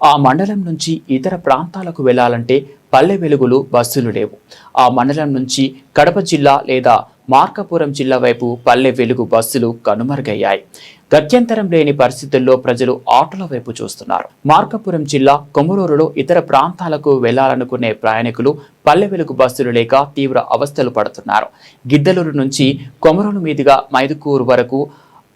ఆ మండలం నుంచి ఇతర ప్రాంతాలకు వెళ్లాలంటే పల్లె వెలుగులు బస్సులు లేవు. ఆ మండలం నుంచి కడప జిల్లా లేదా మార్కాపురం జిల్లా వైపు పల్లె వెలుగు బస్సులు కనుమరుగయ్యాయి. గత్యంతరం లేని పరిస్థితుల్లో ప్రజలు ఆటోల వైపు చూస్తున్నారు. మార్కాపురం జిల్లా కొమరూరులో ఇతర ప్రాంతాలకు వెళ్లాలనుకునే ప్రయాణికులు పల్లె వెలుగు బస్సులు లేక తీవ్ర అవస్థలు పడుతున్నారు. గిద్దలూరు నుంచి కొమరూరు మీదుగా మైదుకూరు వరకు,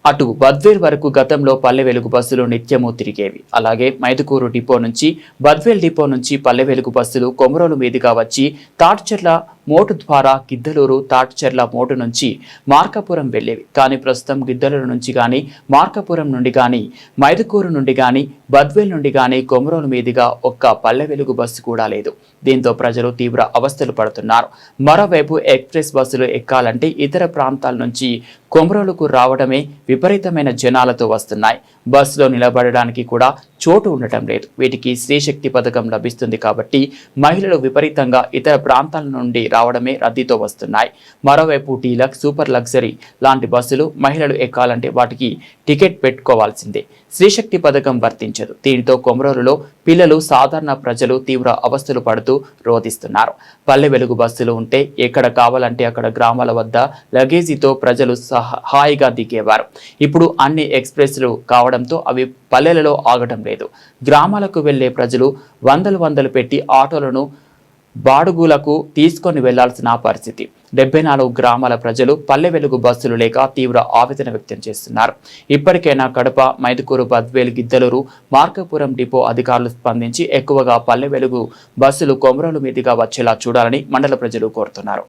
అటు బద్వేల్ వరకు గతంలో పల్లె వెలుగు బస్సులు నిత్యము తిరిగేవి. అలాగే మైదుకూరు డిపో నుంచి బద్వేల్ డిపో నుంచి పల్లె వెలుగు బస్సులు కొమరోలు మీదుగా వచ్చి తాటిచెర్ల మోటు ద్వారా గిద్దలూరు, తాటిచెర్ల మోటు నుంచి మార్కాపురం వెళ్లేవి. కానీ ప్రస్తుతం గిద్దలూరు నుంచి కానీ, మార్కాపురం నుండి కానీ, మైదుకూరు నుండి కానీ, బద్వేల్ నుండి కానీ కొమరోలు మీదుగా ఒక్క పల్లె వెలుగు బస్సు కూడా లేదు. దీంతో ప్రజలు తీవ్ర అవస్థలు పడుతున్నారు. మరోవైపు ఎక్స్ప్రెస్ బస్సులు ఎక్కాలంటే ఇతర ప్రాంతాల నుంచి కొమరోలుకు రావడమే విపరీతమైన జనాలతో వస్తున్నాయి. బస్సులో నిలబడడానికి కూడా చోటు ఉండటం లేదు. వీటికి స్త్రీశక్తి పథకం లభిస్తుంది కాబట్టి మహిళలు విపరీతంగా ఇతర ప్రాంతాల నుండి రావడమే రద్దీతో వస్తున్నాయి. మరోవైపు డీలక్స్, సూపర్ లగ్జరీ లాంటి బస్సులు మహిళలు ఎక్కాలంటే వాటికి టికెట్ పెట్టుకోవాల్సిందే. స్త్రీశక్తి పథకం వర్తించదు. దీనితో కొమరూరులో పిల్లలు, సాధారణ ప్రజలు తీవ్ర అవస్థలు పడుతూ రోధిస్తున్నారు. పల్లె వెలుగు బస్సులు ఉంటే ఎక్కడ కావాలంటే అక్కడ గ్రామాల వద్ద లగేజీతో ప్రజలు హాయిగా దిగేవారు. ఇప్పుడు అన్ని ఎక్స్ప్రెస్లు కావడంతో అవి పల్లెలలో ఆగటం లేదు. గ్రామాలకు వెళ్లే ప్రజలు వందలు పెట్టి ఆటోలను బాడుగులకు తీసుకొని వెళ్లాల్సిన పరిస్థితి. 74 గ్రామాల ప్రజలు పల్లె వెలుగు బస్సులు లేక తీవ్ర ఆవేదన వ్యక్తం చేస్తున్నారు. ఇప్పటికైనా కడప, మైదుకూరు, బద్వేల్, గిద్దలూరు, మార్కాపురం డిపో అధికారులు స్పందించి ఎక్కువగా పల్లె వెలుగు బస్సులు కొమరోలు మీదుగా వచ్చేలా చూడాలని మండల ప్రజలు కోరుతున్నారు.